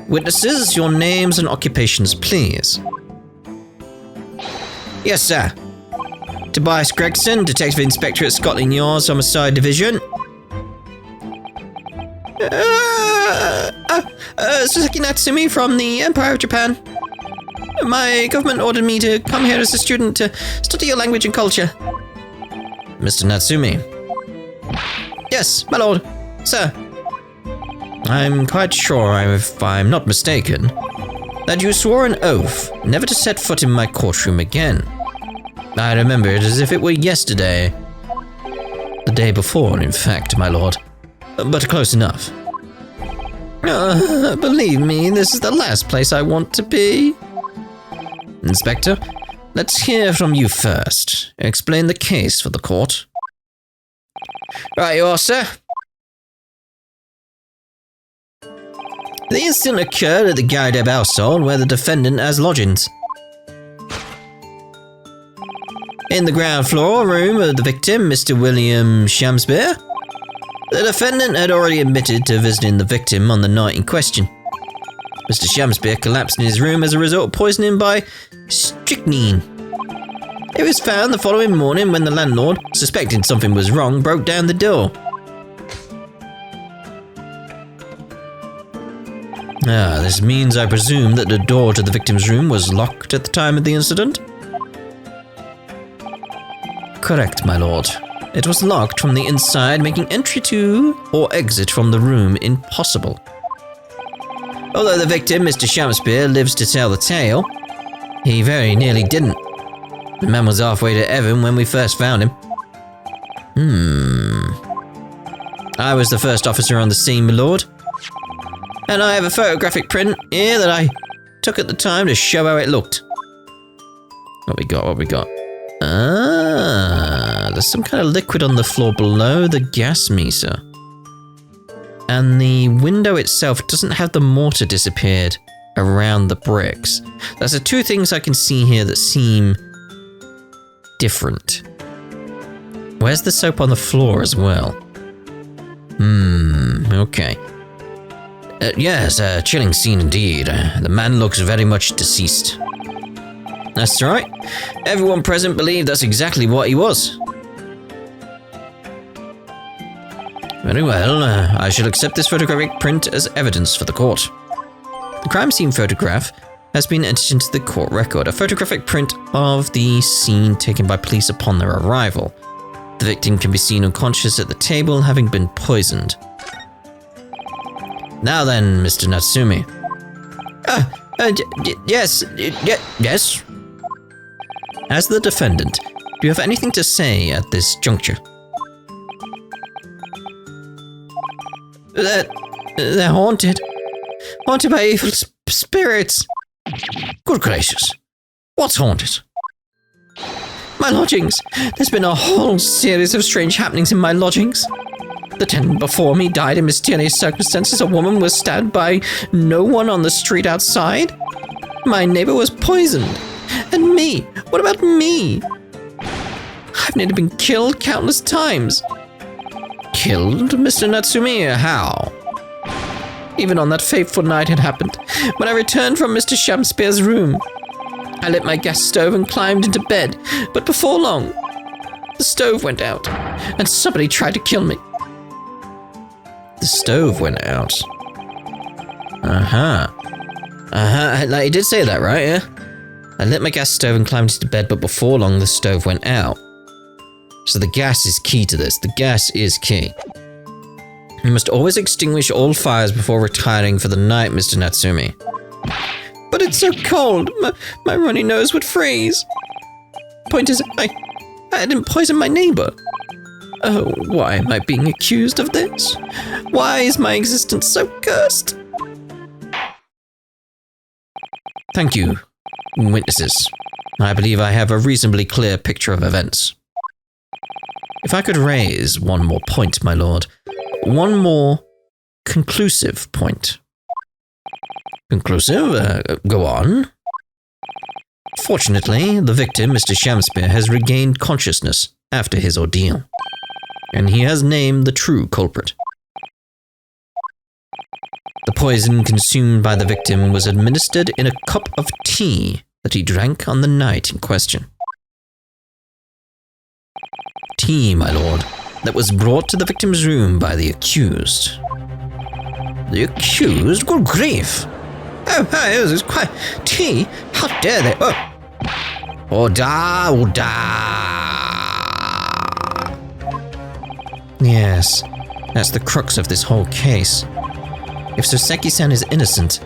Witnesses, your names and occupations, please. Yes, sir. Tobias Gregson, Detective Inspector at Scotland Yard's Homicide Division. Sasaki Natsumi from the Empire of Japan. My government ordered me to come here as a student to study your language and culture. Mr. Natsumi. Yes, my lord. Sir. I'm quite sure, if I'm not mistaken, that you swore an oath never to set foot in my courtroom again. I remember it as if it were yesterday. The day before, in fact, my lord. But close enough. Believe me, this is the last place I want to be. Inspector, let's hear from you first. Explain the case for the court. Right you are, sir. The incident occurred at the Gaideb household where the defendant has lodgings. In the ground floor room of the victim, Mr. William Shamspeare, the defendant had already admitted to visiting the victim on the night in question. Mr. Shamspeare collapsed in his room as a result of poisoning by strychnine. It was found the following morning when the landlord, suspecting something was wrong, broke down the door. This means I presume that the door to the victim's room was locked at the time of the incident? Correct, my lord. It was locked from the inside, making entry to or exit from the room impossible. Although the victim, Mr. Shamspeare, lives to tell the tale, he very nearly didn't. The man was halfway to heaven when we first found him. I was the first officer on the scene, my lord. And I have a photographic print here that I took at the time to show how it looked. What we got? There's some kind of liquid on the floor below the gas meter. And the window itself doesn't have the mortar disappeared around the bricks. That's the two things I can see here that seem different. Where's the soap on the floor as well? Okay. Yes, a chilling scene indeed. The man looks very much deceased. That's right. Everyone present believed that's exactly what he was. Very well, I shall accept this photographic print as evidence for the court. The crime scene photograph has been entered into the court record, a photographic print of the scene taken by police upon their arrival. The victim can be seen unconscious at the table, having been poisoned. Now then, Mr. Natsumi. Yes. As the defendant, do you have anything to say at this juncture? They're haunted. Haunted by evil spirits. Good gracious. What's haunted? My lodgings. There's been a whole series of strange happenings in my lodgings. The tenant before me died in mysterious circumstances. A woman was stabbed by no one on the street outside. My neighbor was poisoned. And me. What about me? I've nearly been killed countless times. Killed, Mr. Natsumi? How? Even on that fateful night it happened, when I returned from Mr. Shamspeare's room. I lit my gas stove and climbed into bed, but before long, the stove went out, and somebody tried to kill me. The stove went out? Like, you did say that, right? Yeah? I lit my gas stove and climbed into bed, but before long, the stove went out. So the gas is key to this. The gas is key. You must always extinguish all fires before retiring for the night, Mr. Natsumi. But it's so cold. My runny nose would freeze. Point is, I didn't poison my neighbor. Oh, why am I being accused of this? Why is my existence so cursed? Thank you, witnesses. I believe I have a reasonably clear picture of events. If I could raise one more point, my lord. One more conclusive point. Conclusive? Go on. Fortunately, the victim, Mr. Shamspeare, has regained consciousness after his ordeal, and he has named the true culprit. The poison consumed by the victim was administered in a cup of tea that he drank on the night in question. Tea, my lord, that was brought to the victim's room by the accused. The accused? Good grief! Oh, this is quite... Tea? How dare they? Oh! Order, order! Yes, that's the crux of this whole case. If Soseki-san is innocent,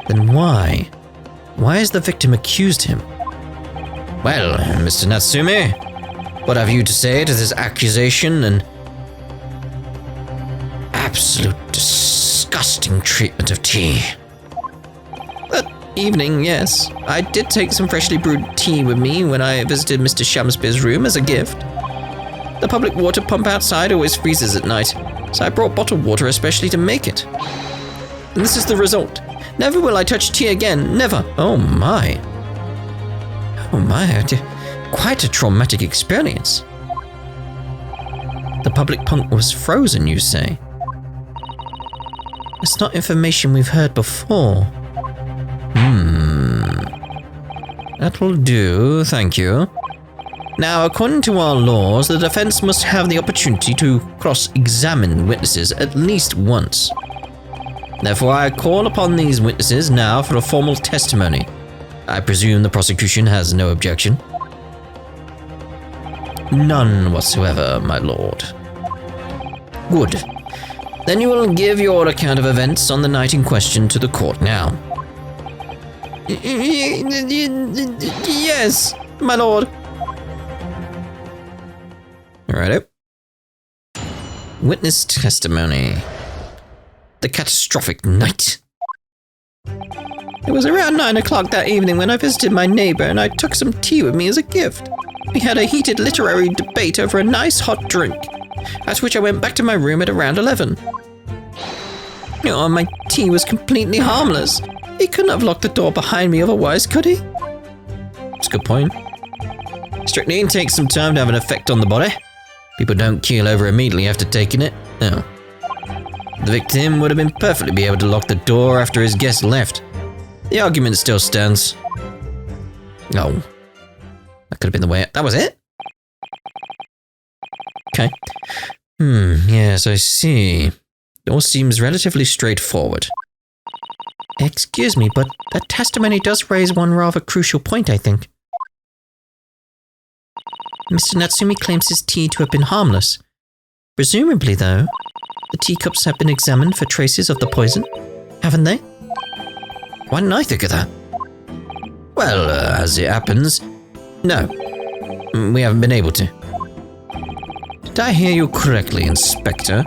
then why? Why has the victim accused him? Well, Mr. Natsume, what have you to say to this accusation and absolute disgusting treatment of tea? That evening, yes, I did take some freshly brewed tea with me when I visited Mr. Shamspeare's room as a gift. The public water pump outside always freezes at night, so I brought bottled water especially to make it. And this is the result. Never will I touch tea again, never. Oh my. Oh my, quite a traumatic experience. The public pump was frozen, you say? It's not information we've heard before. That will do, thank you. Now, according to our laws, the defense must have the opportunity to cross-examine witnesses at least once. Therefore, I call upon these witnesses now for a formal testimony. I presume the prosecution has no objection. None whatsoever, my lord. Good. Then you will give your account of events on the night in question to the court now. Yes, my lord. Alrighty. Witness testimony. The Catastrophic Night. It was around 9 o'clock that evening when I visited my neighbor and I took some tea with me as a gift. We had a heated literary debate over a nice hot drink, after which I went back to my room at around 11. Oh, my tea was completely harmless. He couldn't have locked the door behind me otherwise, could he? That's a good point. Strychnine takes some time to have an effect on the body. People don't keel over immediately after taking it. No. The victim would have been perfectly be able to lock the door after his guest left. The argument still stands. Oh. That could have been the way... That was it? Okay. Yes, I see. It all seems relatively straightforward. Excuse me, but that testimony does raise one rather crucial point, I think. Mr. Natsumi claims his tea to have been harmless. Presumably, though, the teacups have been examined for traces of the poison, haven't they? Why didn't I think of that? Well, as it happens, no. We haven't been able to. Did I hear you correctly, Inspector?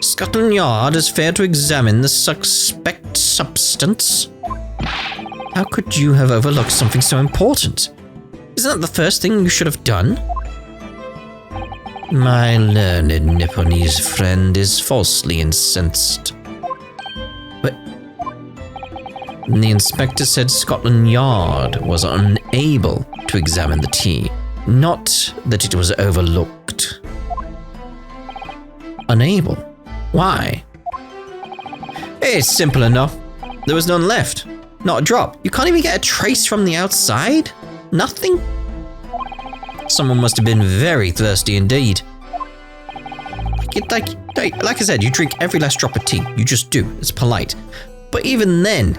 Scotland Yard has failed to examine the suspect substance? How could you have overlooked something so important? Isn't that the first thing you should have done? My learned Nipponese friend is falsely incensed. But the inspector said Scotland Yard was unable to examine the tea, not that it was overlooked. Unable? Why? It's simple enough. There was none left. Not a drop. You can't even get a trace from the outside? Nothing? Someone must have been very thirsty indeed. Like I said, you drink every last drop of tea. You just do. It's polite. But even then,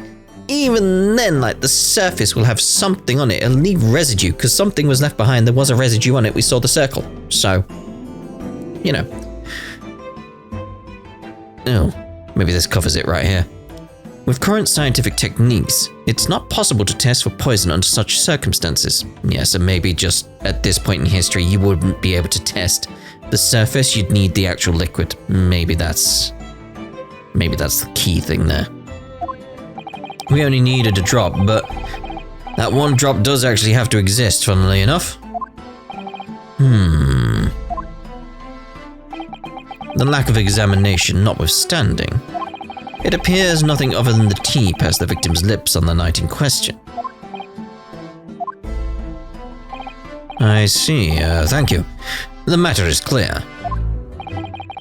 like the surface will have something on it. It'll leave residue because something was left behind. There was a residue on it. We saw the circle. So, you know. Oh, maybe this covers it right here. With current scientific techniques, it's not possible to test for poison under such circumstances. Yes, and maybe just at this point in history, you wouldn't be able to test the surface. You'd need the actual liquid. Maybe that's the key thing there. We only needed a drop, but that one drop does actually have to exist, funnily enough. The lack of examination notwithstanding, it appears nothing other than the tea passed the victim's lips on the night in question. I see, thank you. The matter is clear.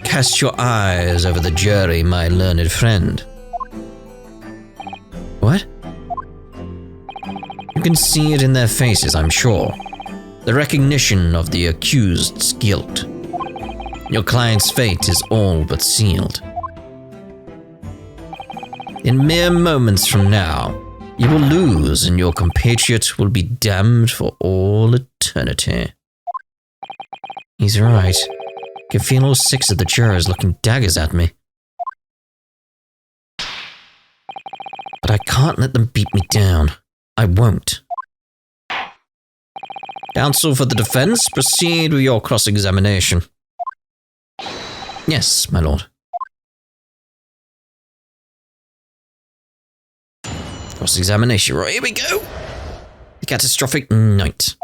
Cast your eyes over the jury, my learned friend. You can see it in their faces, I'm sure. The recognition of the accused's guilt. Your client's fate is all but sealed. In mere moments from now, you will lose and your compatriot will be damned for all eternity. He's right. I can feel all 6 of the jurors looking daggers at me. But I can't let them beat me down. I won't. Counsel for the defense, proceed with your cross-examination. Yes, my lord. Cross-examination, right, here we go. The Catastrophic Night.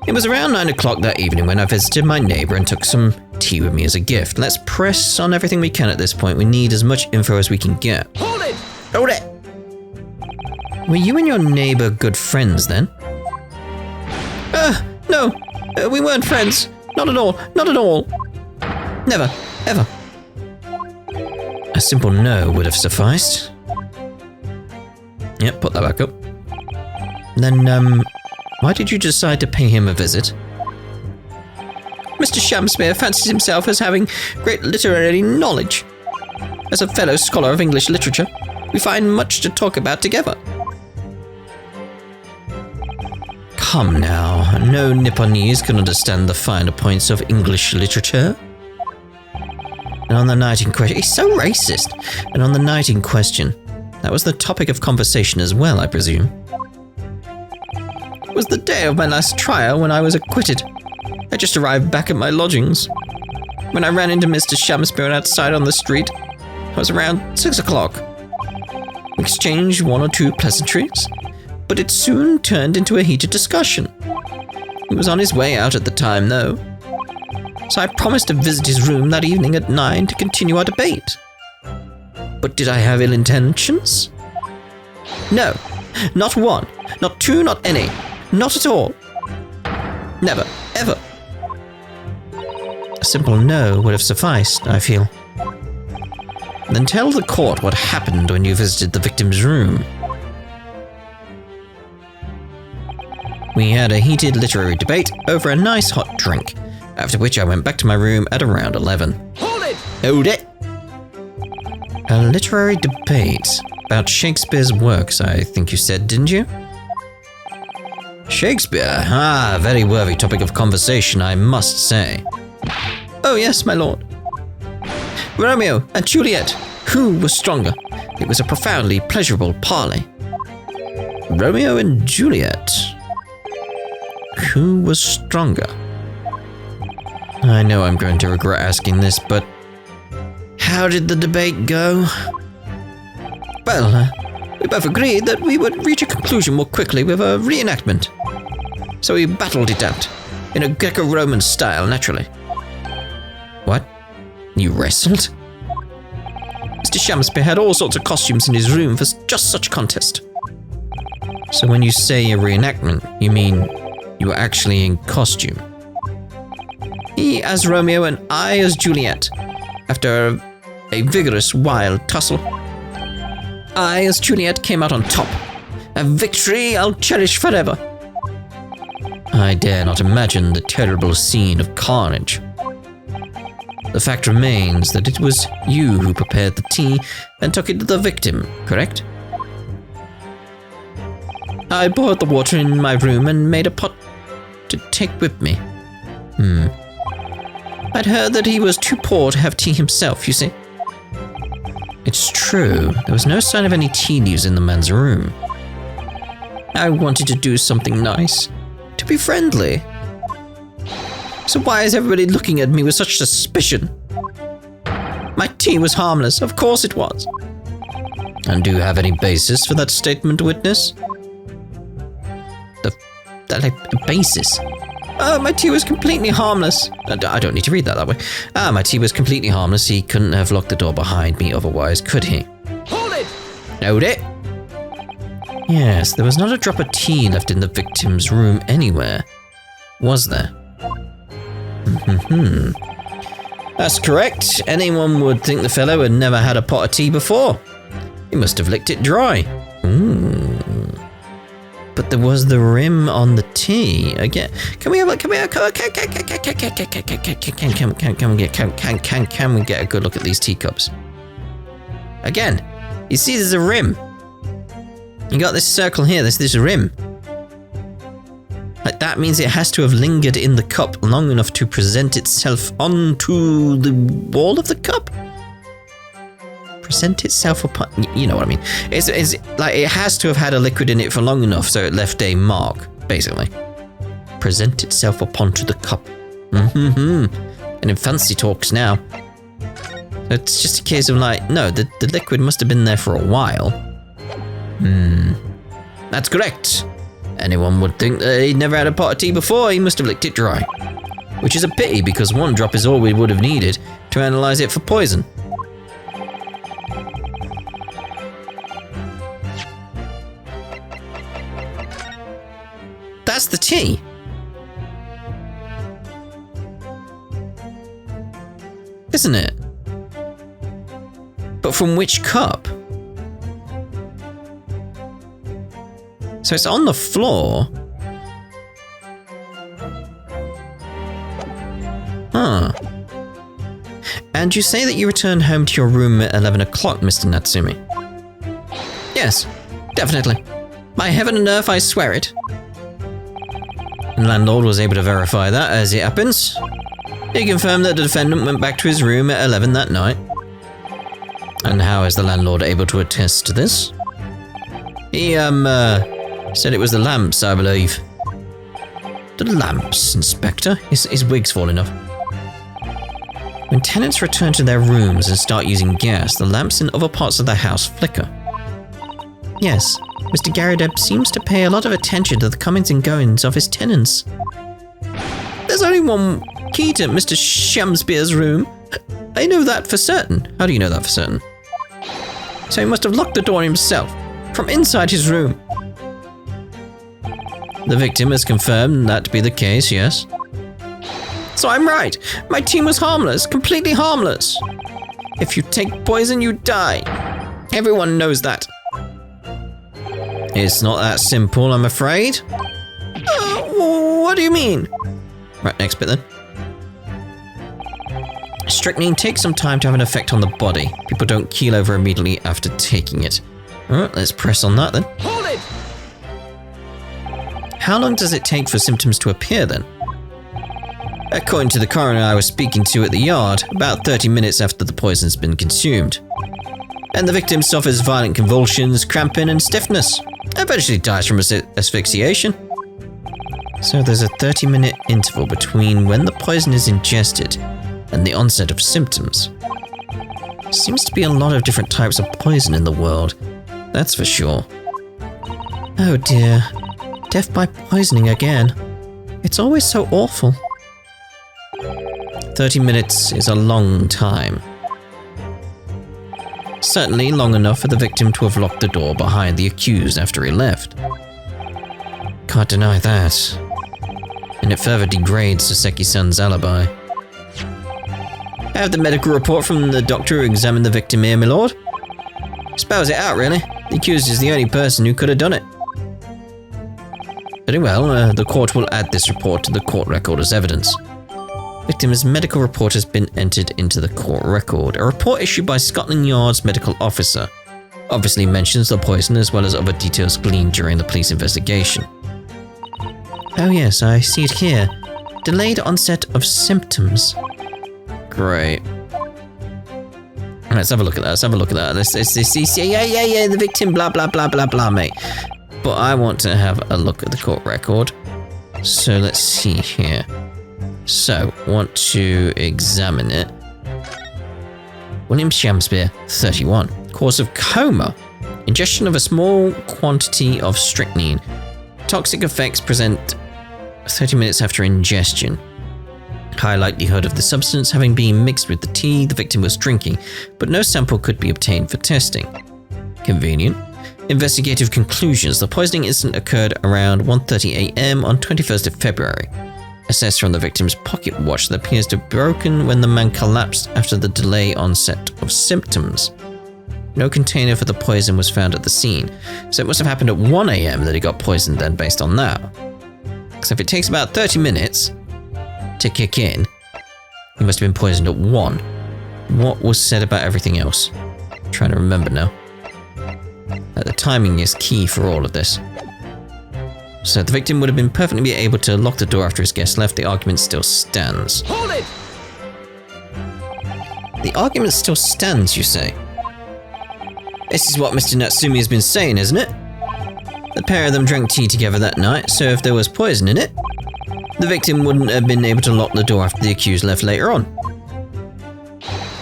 It was around 9 o'clock that evening when I visited my neighbour and took some tea with me as a gift. Let's press on everything we can at this point. We need as much info as we can get. Hold it! Hold it! Were you and your neighbour good friends then? No. We weren't friends. Not at all. Not at all. Never. Ever. A simple no would have sufficed. Yep, put that back up. Then, why did you decide to pay him a visit? Mr. Shamspeare fancies himself as having great literary knowledge. As a fellow scholar of English literature, we find much to talk about together. Come now, no Nipponese can understand the finer points of English literature. And on the night in question, he's so racist. And on the night in question, that was the topic of conversation as well, I presume. It was the day of my last trial when I was acquitted. I just arrived back at my lodgings. When I ran into Mr. Shamspeare outside on the street, it was around 6 o'clock. We exchanged 1 or 2 pleasantries, but it soon turned into a heated discussion. He was on his way out at the time, though. So I promised to visit his room that evening at 9 to continue our debate. But did I have ill intentions? No, not one, not 2, not any, not at all. Never, ever. A simple no would have sufficed, I feel. Then tell the court what happened when you visited the victim's room. We had a heated literary debate over a nice hot drink, after which I went back to my room at around 11. Hold it! Hold it! A literary debate about Shakespeare's works, I think you said, didn't you? Shakespeare? Ah, very worthy topic of conversation, I must say. Oh yes, my lord. Romeo and Juliet, who was stronger? It was a profoundly pleasurable parley. Romeo and Juliet. Who was stronger? I know I'm going to regret asking this, but how did the debate go? Well, we both agreed that we would reach a conclusion more quickly with a reenactment. So we battled it out, in a Greco-Roman style, naturally. What? You wrestled? Mr. Shamspeare had all sorts of costumes in his room for just such contest. So when you say a reenactment, you mean you were actually in costume? He as Romeo and I as Juliet, after a vigorous, wild tussle. I as Juliet came out on top. A victory I'll cherish forever. I dare not imagine the terrible scene of carnage. The fact remains that it was you who prepared the tea and took it to the victim, correct? I boiled the water in my room and made a pot to take with me. I'd heard that he was too poor to have tea himself, you see. It's true, there was no sign of any tea leaves in the man's room. I wanted to do something nice, to be friendly. So why is everybody looking at me with such suspicion? My tea was harmless, of course it was. And do you have any basis for that statement, witness? A basis? My tea was completely harmless. I don't need to read that way. My tea was completely harmless. He couldn't have locked the door behind me otherwise, could he? Hold it! Hold it! Yes, there was not a drop of tea left in the victim's room anywhere, was there? That's correct. Anyone would think the fellow had never had a pot of tea before. He must have licked it dry. But there was the rim on the tea. Again, can we get a good look at these teacups? Again, you see there's a rim. You got this circle here, there's this rim. Like that means it has to have lingered in the cup long enough to present itself onto the wall of the cup. Present itself upon, you know what I mean. It's like it has to have had a liquid in it for long enough so it left a mark, basically. Present itself upon to the cup. And in fancy talks now. It's just a case of like, no, the liquid must have been there for a while. That's correct. Anyone would think that he'd never had a pot of tea before, he must have licked it dry. Which is a pity because one drop is all we would have needed to analyse it for poison. That's the tea. Isn't it? But from which cup? So it's on the floor. Huh. And you say that you returned home to your room at 11 o'clock, Mr. Natsumi? Yes, definitely. By heaven and earth, I swear it. The landlord was able to verify that, as it happens. He confirmed that the defendant went back to his room at 11 that night. And how is the landlord able to attest to this? He, said it was the lamps, I believe. The lamps, Inspector? His wig's falling off. When tenants return to their rooms and start using gas, the lamps in other parts of the house flicker. Yes, Mr. Garrideb seems to pay a lot of attention to the comings and goings of his tenants. There's only one key to Mr. Shamspeare's room. I know that for certain. How do you know that for certain? So he must have locked the door himself, from inside his room. The victim has confirmed that to be the case, yes. So I'm right. My team was harmless, completely harmless. If you take poison, you die. Everyone knows that. It's not that simple, I'm afraid. What do you mean? Right, next bit then. Strychnine takes some time to have an effect on the body. People don't keel over immediately after taking it. Alright, let's press on that then. Hold it! How long does it take for symptoms to appear then? According to the coroner I was speaking to at the yard, about 30 minutes after the poison's been consumed. And the victim suffers violent convulsions, cramping and stiffness. Eventually dies from asphyxiation. So there's a 30-minute interval between when the poison is ingested and the onset of symptoms. Seems to be a lot of different types of poison in the world, that's for sure. Oh dear, death by poisoning again. It's always so awful. 30 minutes is a long time. Certainly long enough for the victim to have locked the door behind the accused after he left. Can't deny that. And it further degrades Soseki-san's alibi. I have the medical report from the doctor who examined the victim here, my lord. Spells it out, really. The accused is the only person who could have done it. Very well, the court will add this report to the court record as evidence. Victim's medical report has been entered into the court record. A report issued by Scotland Yard's medical officer obviously mentions the poison as well as other details gleaned during the police investigation. Oh yes, I see it here. Delayed onset of symptoms. Great. Let's have a look at that. Yeah, the victim, blah, blah, blah, blah, blah, mate. But I want to have a look at the court record. So let's see here. So, want to examine it. William Shamspeare, 31. Cause of coma. Ingestion of a small quantity of strychnine. Toxic effects present 30 minutes after ingestion. High likelihood of the substance having been mixed with the tea the victim was drinking, but no sample could be obtained for testing. Convenient. Investigative conclusions. The poisoning incident occurred around 1:30 a.m. on 21st of February. Assessed from the victim's pocket watch that appears to have broken when the man collapsed after the delay onset of symptoms. No container for the poison was found at the scene, so it must have happened at 1 AM that he got poisoned then based on that. So if it takes about 30 minutes to kick in, he must have been poisoned at 1. What was said about everything else? I'm trying to remember now. The timing is key for all of this. So the victim would have been perfectly able to lock the door after his guest left. The argument still stands. Hold it! The argument still stands, you say? This is what Mr. Natsumi has been saying, isn't it? The pair of them drank tea together that night, so if there was poison in it, the victim wouldn't have been able to lock the door after the accused left later on.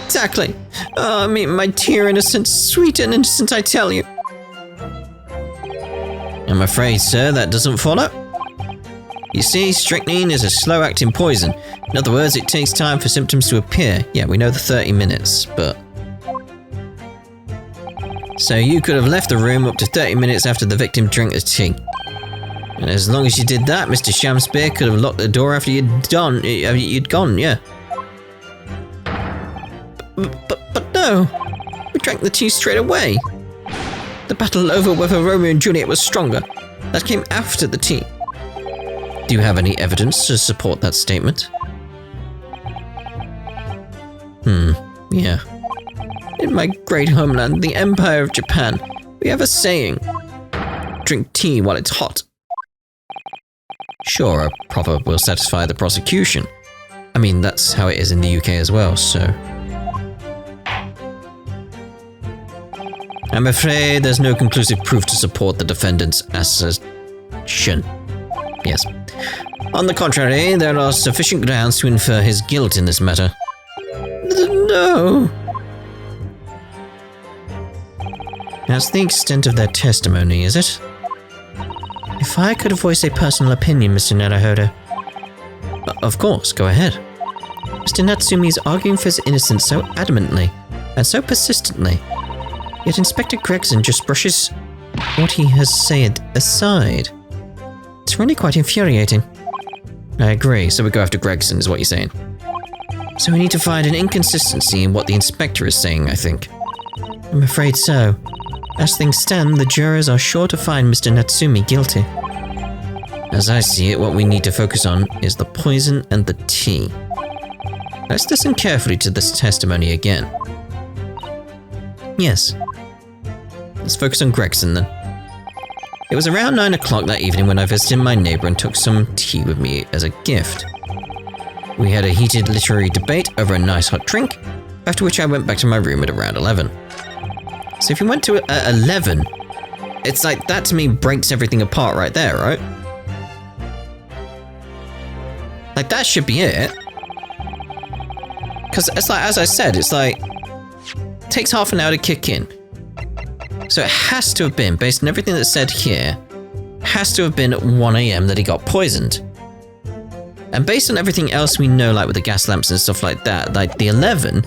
Exactly. Oh, I mean, my dear innocent, sweet and innocent, I tell you. I'm afraid, sir, that doesn't follow. You see, strychnine is a slow-acting poison. In other words, it takes time for symptoms to appear. Yeah, we know the 30 minutes, but... So you could have left the room up to 30 minutes after the victim drank the tea. And as long as you did that, Mr. Shamspeare could have locked the door after you'd gone, yeah. But no, we drank the tea straight away. The battle over whether Romeo and Juliet was stronger, that came after the tea. Do you have any evidence to support that statement? Yeah. In my great homeland, the Empire of Japan, we have a saying, drink tea while it's hot. Sure, a proverb will satisfy the prosecution. I mean, that's how it is in the UK as well, so... I'm afraid there's no conclusive proof to support the defendant's assertion. Yes. On the contrary, there are sufficient grounds to infer his guilt in this matter. No. That's the extent of their testimony, is it? If I could voice a personal opinion, Mr. Naruhodo. Of course, go ahead. Mr. Natsumi is arguing for his innocence so adamantly, and so persistently. Yet Inspector Gregson just brushes what he has said aside. It's really quite infuriating. I agree, so we go after Gregson, is what you're saying. So we need to find an inconsistency in what the inspector is saying, I think. I'm afraid so. As things stand, the jurors are sure to find Mr. Natsumi guilty. As I see it, what we need to focus on is the poison and the tea. Let's listen carefully to this testimony again. Yes. Let's focus on Gregson then. It was around 9 o'clock that evening when I visited my neighbor and took some tea with me as a gift. We had a heated literary debate over a nice hot drink, after which I went back to my room at around 11. So if you went to 11, it's like that to me breaks everything apart right there, right? Like that should be it. Because it's like, as I said, it's like, it takes half an hour to kick in. So it has to have been, based on everything that's said here, has to have been at 1 AM that he got poisoned. And based on everything else we know, like with the gas lamps and stuff like that, like the 11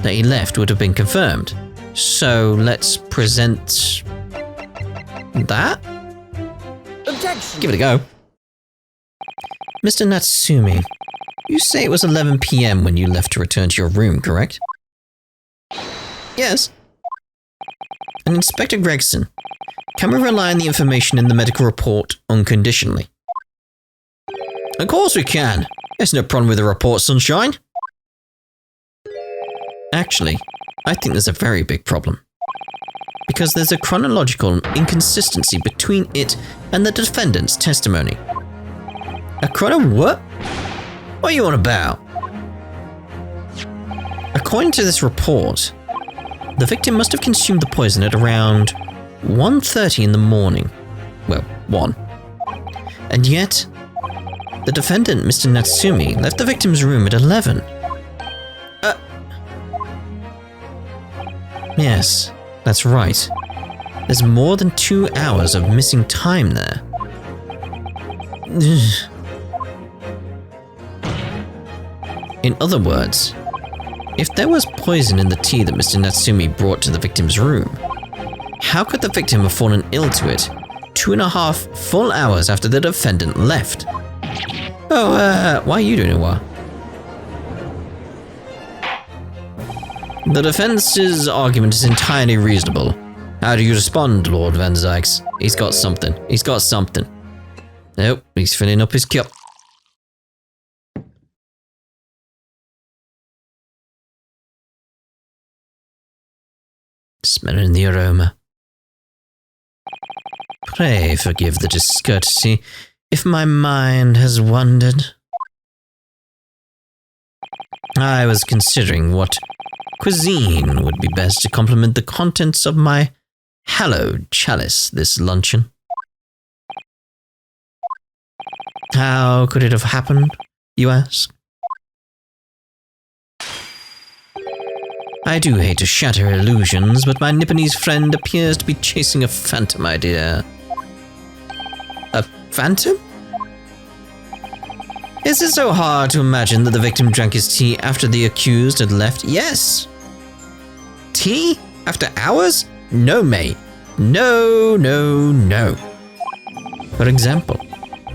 that he left would have been confirmed. So let's present that? Objection. Give it a go. Mr. Natsumi, you say it was 11 PM when you left to return to your room, correct? Yes. And Inspector Gregson, can we rely on the information in the medical report unconditionally? Of course we can. There's no problem with the report, Sunshine. Actually, I think there's a very big problem. Because there's a chronological inconsistency between it and the defendant's testimony. A what? What are you on about? According to this report, the victim must have consumed the poison at around 1:30 in the morning. Well, 1. And yet, the defendant, Mr. Natsumi, left the victim's room at 11. Yes, that's right. There's more than 2 hours of missing time there. In other words, if there was poison in the tea that Mr. Natsumi brought to the victim's room, how could the victim have fallen ill to it 2.5 full hours after the defendant left? Oh, why are you doing it, what? The defense's argument is entirely reasonable. How do you respond, Lord Van Zykes? He's got something. He's got something. Nope, he's filling up his cup. Smelling the aroma. Pray forgive the discourtesy if my mind has wandered. I was considering what cuisine would be best to complement the contents of my hallowed chalice this luncheon. How could it have happened, you ask? I do hate to shatter illusions, but my Nipponese friend appears to be chasing a phantom idea. A phantom? Is it so hard to imagine that the victim drank his tea after the accused had left? Yes. Tea? After hours? No, mate. No, no, no. For example,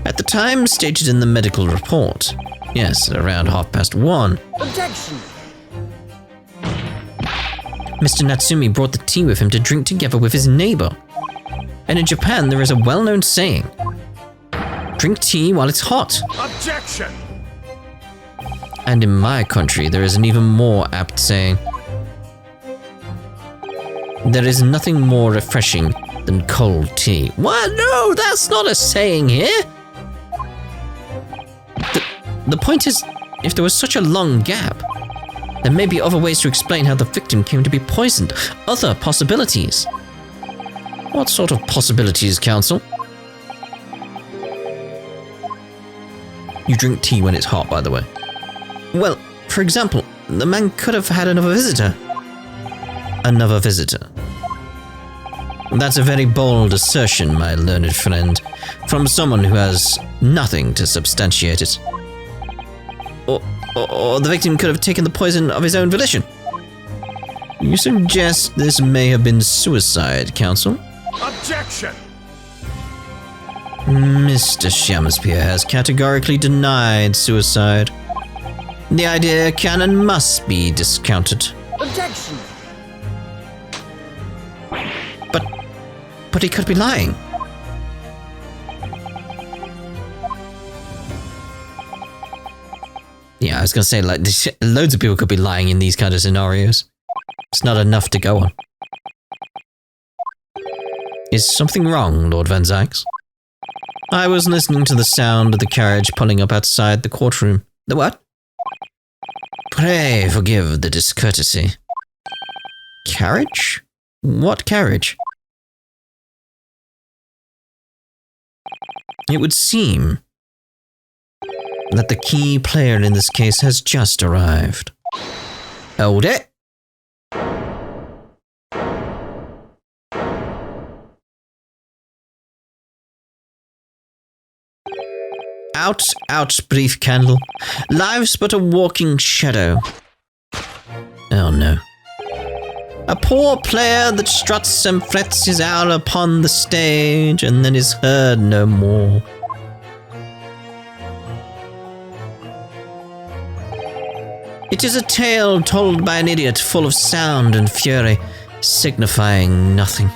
at the time stated in the medical report, yes, at around 1:30. Objection! Mr. Natsumi brought the tea with him to drink together with his neighbor. And in Japan, there is a well-known saying, drink tea while it's hot. Objection! And in my country, there is an even more apt saying, there is nothing more refreshing than cold tea. What? No, that's not a saying here. The point is, if there was such a long gap, there may be other ways to explain how the victim came to be poisoned. Other possibilities. What sort of possibilities, Counsel? You drink tea when it's hot, by the way. Well, for example, the man could have had another visitor. Another visitor. That's a very bold assertion, my learned friend, from someone who has nothing to substantiate it. Or the victim could have taken the poison of his own volition. You suggest this may have been suicide, Counsel? Objection! Mr. Shamspeare has categorically denied suicide. The idea can and must be discounted. Objection! But he could be lying. Yeah, I was gonna say, like, loads of people could be lying in these kind of scenarios. It's not enough to go on. Is something wrong, Lord Van Zykes? I was listening to the sound of the carriage pulling up outside the courtroom. The what? Pray forgive the discourtesy. Carriage? What carriage? It would seem that the key player in this case has just arrived. Hold it! Out, out, brief candle. Life's but a walking shadow. Oh no. A poor player that struts and frets his hour upon the stage and then is heard no more. It is a tale told by an idiot full of sound and fury, signifying nothing.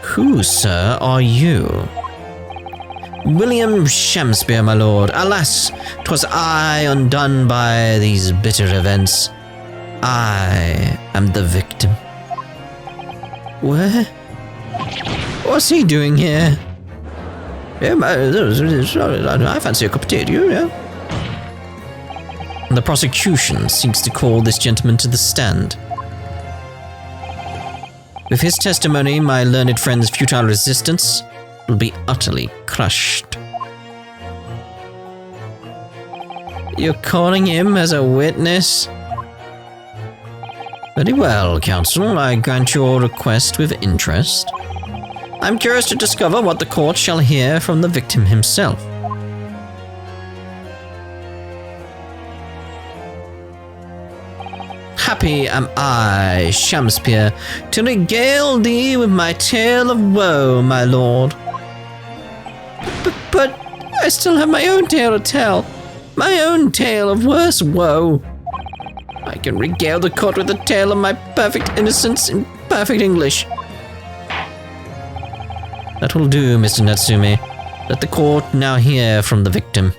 Who, sir, are you? William Shamspeare, my lord. Alas, 'twas I undone by these bitter events. I am the victim. Where? What's he doing here? Yeah, I fancy a cup of tea, do you? Yeah. The prosecution seeks to call this gentleman to the stand. With his testimony, my learned friend's futile resistance will be utterly crushed. You're calling him as a witness? Very well, counsel. I grant your request with interest. I'm curious to discover what the court shall hear from the victim himself. Happy am I, Shamspeare, to regale thee with my tale of woe, my lord. But I still have my own tale to tell. My own tale of worse woe. I can regale the court with the tale of my perfect innocence in perfect English. That will do, Mr. Natsume. Let the court now hear from the victim.